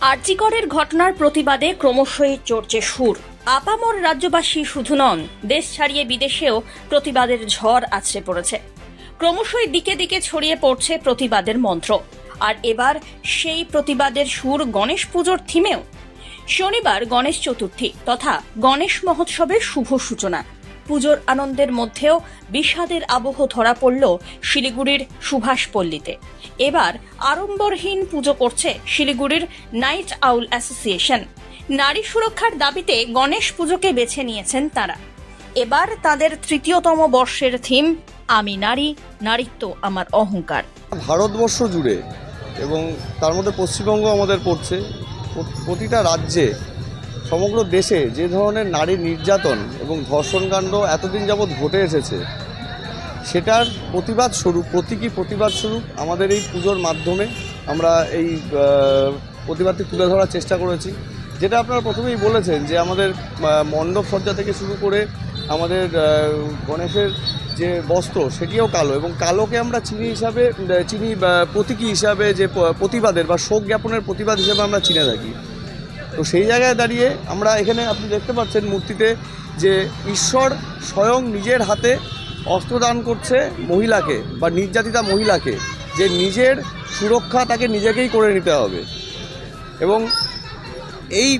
আরজিকরের ঘটনার প্রতিবাদে ক্রমশই চড়ছে সুর। আপামর রাজ্যবাসী শুধু নন, দেশ ছাড়িয়ে বিদেশেও প্রতিবাদের ঝড় আছড়ে পড়েছে। ক্রমশই দিকে দিকে ছড়িয়ে পড়ছে প্রতিবাদের মন্ত্র। আর এবার সেই প্রতিবাদের সুর গণেশ পুজোর থিমেও। শনিবার গণেশ চতুর্থী তথা গণেশ মহোৎসবের শুভ সূচনা। পুজোর আনন্দের মধ্যেও বিষাদের আবহ ধরা পড়ল শিলিগুড়ির সুভাষপল্লীতে। এবার আড়ম্বরহীন পুজো করছে শিলিগুড়ির নাইট আউল অ্যাসোসিয়েশন। নারী সুরক্ষার দাবিতে গণেশ পুজোকে বেছে নিয়েছেন তারা। এবার তাদের তৃতীয়তম বর্ষের থিম আমি নারী, নারীত্ব আমার অহংকার। ভারতবর্ষ জুড়ে এবং তার মধ্যে পশ্চিমবঙ্গ আমাদের পড়ছে, প্রতিটা রাজ্যে সমগ্র দেশে যে ধরনের নারী নির্যাতন এবং ধর্ষণকাণ্ড এতদিন যাবৎ ঘটে এসেছে, সেটার প্রতিবাদ স্বরূপ, প্রতীকী প্রতিবাদ স্বরূপ আমাদের এই পুজোর মাধ্যমে আমরা এই প্রতিবাদটি তুলে ধরার চেষ্টা করেছি। যেটা আপনারা প্রথমেই বলেছেন যে আমাদের মণ্ডপ সজ্জা থেকে শুরু করে আমাদের গণেশের যে বস্ত্র সেটিও কালো, এবং কালোকে আমরা চিনি প্রতীকী হিসাবে, যে প্রতিবাদের বা শোক জ্ঞাপনের প্রতিবাদ হিসেবে আমরা চিনে থাকি। তো সেই জায়গায় দাঁড়িয়ে আমরা এখানে আপনি দেখতে পাচ্ছেন মূর্তিতে যে ঈশ্বর স্বয়ং নিজের হাতে অস্ত্র দান করছে মহিলাকে বা নির্যাতিতা মহিলাকে, যে নিজের সুরক্ষা তাকে নিজেকেই করে নিতে হবে। এবং এই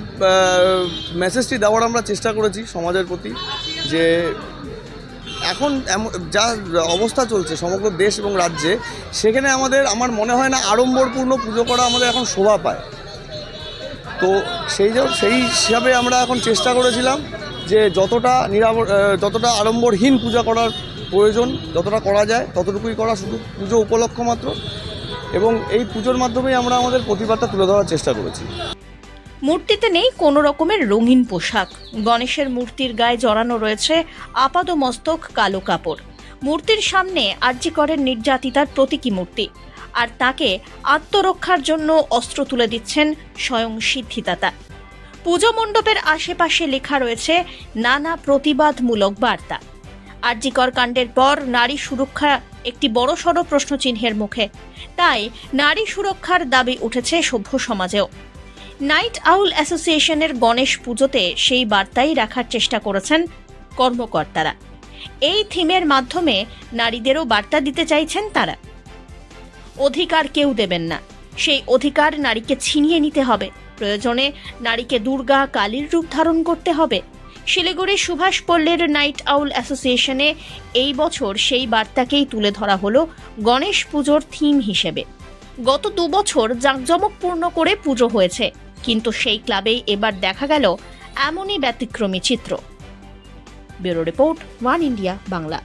মেসেজটি দেওয়ার আমরা চেষ্টা করেছি সমাজের প্রতি, যে এখন যা অবস্থা চলছে সমগ্র দেশ এবং রাজ্যে, সেখানে আমার মনে হয় না আড়ম্বরপূর্ণ পুজো করা আমাদের এখন শোভা পায়। তো সেই হিসাবে আমরা এখন চেষ্টা করেছিলাম যে যতটা আড়ম্বরহীন পূজা করার প্রয়োজন, যতটা করা যায় ততটুকুই করা, শুধু পুজো উপলক্ষ মাত্র। এবং এই পুজোর মাধ্যমেই আমরা আমাদের প্রতিবাদটা তুলে ধরার চেষ্টা করেছি। মূর্তিতে নেই কোনো রকমের রঙিন পোশাক। গণেশের মূর্তির গায়ে জড়ানো রয়েছে আপাদমস্তক কালো কাপড়। মূর্তির সামনে আরজিকরের নির্যাতিতার প্রতীকী মূর্তি, আর তাকে আত্মরক্ষার জন্য অস্ত্র তুলে দিচ্ছেন স্বয়ং সিদ্ধিদাতা। পুজো মণ্ডপের আশেপাশে লেখা রয়েছে নানা প্রতিবাদমূলক বার্তা। আরজিকর কাণ্ডের পর নারী সুরক্ষা একটি বড়সড় প্রশ্নচিহ্নের মুখে। তাই নারী সুরক্ষার দাবি উঠেছে সভ্য সমাজেও। নাইট আউল অ্যাসোসিয়েশনের গণেশ পুজোতে সেই বার্তাই রাখার চেষ্টা করেছেন কর্মকর্তারা। এই থিমের মাধ্যমে নারীদেরও বার্তা দিতে চাইছেন তারা। অধিকার কেউ দেবেন না, সেই অধিকার নারীকে ছিনিয়ে নিতে হবে। প্রয়োজনে নারীকে দুর্গা, কালীর রূপ ধারণ করতে হবে। শিলিগুড়ির সুভাষপল্লীর নাইট আউল অ্যাসোসিয়েশনে এই বছর সেই বার্তাকেই তুলে ধরা হলো গণেশ পুজোর থিম হিসেবে। গত 2 বছর জাঁকজমকপূর্ণ করে পুজো হয়েছে, কিন্তু সেই ক্লাবেই এবার দেখা গেল এমনই ব্যতিক্রমী চিত্র। Bureau report, one India Bangla.